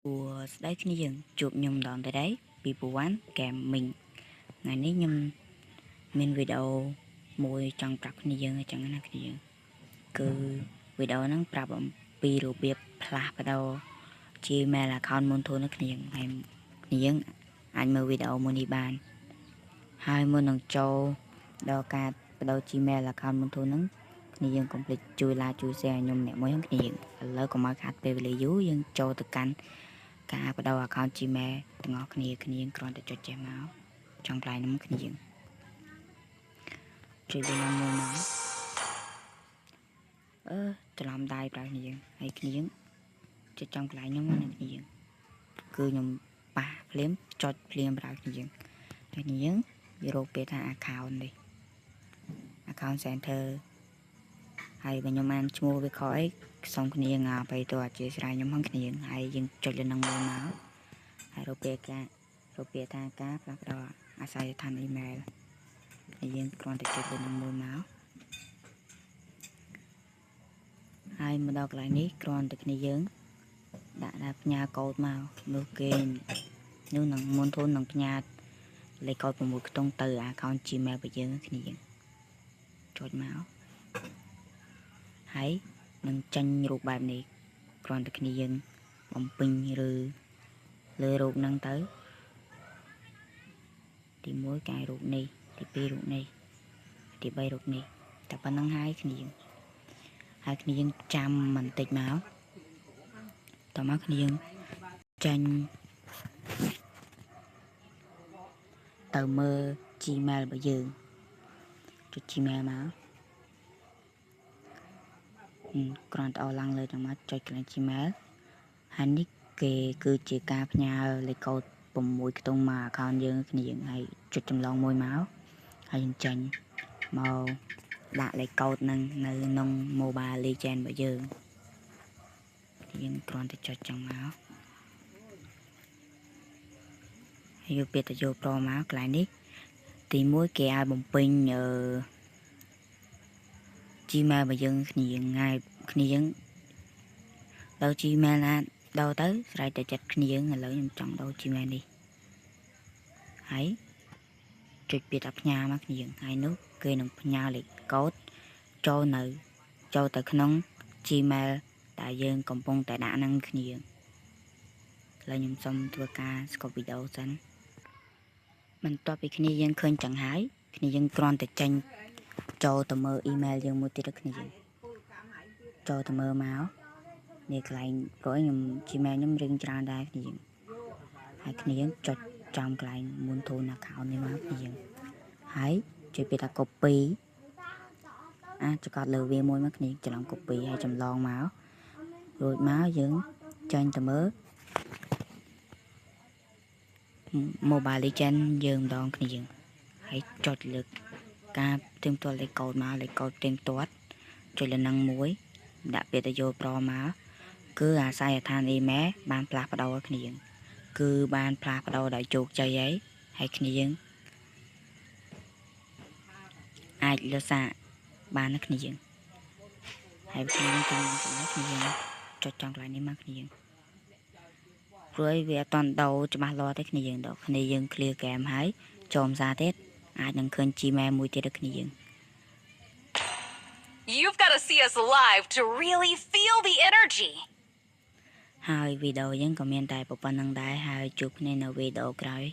của đấy khi dừng chụp nhung đòn tới đấy bị bù quán kèm mình ngày ní nhung mình video mùi trong trọc khi dừng hay chẳng khi dừng cứ video nó prap pi rồi biệt plap ở đâu chi mẹ là con môn thôi nó khi dừng hay khi dừng anh mơ video môn đi bàn hai môn nông châu đo cả đâu chi mẹ là con môn thôi nó khi dừng complete chui la chui xe nhung nè mới không khi dừng lỡ còn mà khát về lấy dú nhưng châu từ canh cả bắt đầu account Gmail ទាំងអស់គ្នាគ្រាន់តែចុចចេះមកចង់កន្លែងនោះគ្នាយើងជួយវាមួយមកច្រឡំដៃប្រើគ្នាយើងហើយគ្នាយើងចុចចំកន្លែងនោះគ្នាយើងគឺខ្ញុំប៉ះភ្លាមចុចភ្លាមប្រើគ្នាយើងហើយគ្នាយើងវារកពេលថា account នេះ account center ហើយបើខ្ញុំបានឈ្មោះវាខអីសូមគ្នាងាទៅទៅអធិស្ឋានខ្ញុំផងគ្នាយើងហើយយើងចុចលើនឹងមួយមកហើយរកពេលថាការផ្លាស់ប្ដូរអាស័យដ្ឋានអ៊ីមែលហើយយើងគ្រាន់តែចុចលើនឹងមួយមកហើយមកដល់កន្លែងនេះគ្រាន់តែគ្នាយើងដាក់ផ្ញើកូដមកនោះគេនោះនឹងមុនធូននឹងផ្ញើលេខកូដ6ខ្ទង់ទៅ account Gmail របស់យើងគ្នាយើងចុចមកហើយនឹងចាញ់រូបបែបនេះគ្រាន់តែគ្នាយើងបំពេញឬលើរូបហ្នឹងទៅទី1កាយរូបនេះទី2រូបនេះទី3រូបនេះតែប៉ុណ្្នឹងហើយគ្នាយើងចាំបន្តិចមកតមកគ្នាយើងចាញ់ទៅមើល Gmail របស់យើងចុច Gmail មកគ្រាន់តែអស់ឡើងលើទាំងមកចុចកន្លែង Gmail ហើយនេះគេគឺជាការផ្ញើលេខកូដ6ខ្ទង់មក account យើងគ្នាយើងហើយចុចចម្លងមួយមកហើយយើងចាញ់មកដាក់លេខកូដនឹងនៅក្នុង Mobile Legend របស់យើងគ្រាន់តែចុចចង់មកហើយយកពាក្យទៅយកប្រមកកន្លែងនេះទី1គេឲ្យបំពេញGmail របស់យើងគ្នាយើងដល់ Gmail ណាដល់ទៅស្រេចតែចិត្តគ្នាយើងឥឡូវខ្ញុំចង់ដល់ Gmail នេះហើយចុចពាក្យថាផ្ញើមកគ្នាយើងហើយនោះគេនឹងផ្ញើលេខកូដចូលទៅក្នុង Gmail ដែលយើងកំពុងតែដាក់ហ្នឹងគ្នាយើងឥឡូវខ្ញុំសូមធ្វើការស្កប់វីដេអូសិនបន្ទាប់ពីគ្នាយើងឃើញចឹងហើយគ្នាយើងគ្រាន់តែចេញចូលទៅមើល email យើងមួយទៀតគ្នាយើងចូលទៅមើលមកនេះកន្លែងព្រោះខ្ញុំ Gmail ខ្ញុំរៀងច្រើនដែរគ្នាយើងហើយគ្នាយើងចុចចំកន្លែងមុនធូន account នេះមកគ្នាយើងហើយជួយពាក្យថា copy ចកត់លើវាមួយមកគ្នាច្រឡំ copy ហើយចម្លងមករួចមកយើងចាញ់ទៅមើល Mobile Legend យើងម្ដងគ្នាយើងហើយចុចលើការទៀងទាត់លេខកូដមកលេខកូដទៀងទាត់ចុចលើនឹងមួយដាក់ពាក្យទៅយកប្រមកគឺអាស័យដ្ឋានអ៊ីមែលបានផ្លាស់ប្ដូរគ្នាយើងគឺបានផ្លាស់ប្ដូរដោយជោគជ័យហើយគ្នាយើងអាចលើសាបានគ្នាយើងហើយគ្នាយើងចង់គ្នាយើងចុចចង់កន្លែងនេះមកគ្នាយើងព្រោះវាអត់តន់ដោច្បាស់លាស់ទេគ្នាយើងដល់គ្នាយើង clear game ហើយចូលផ្សារទៀតអាចនឹងឃើញ Gmail មួយទៀតគ្នាយើង You've got to see us live to really feel the energy ហើយវីដេអូយើងក៏មានតែប៉ុណ្្នឹងដែរហើយជួបគ្នានៅវីដេអូក្រោយ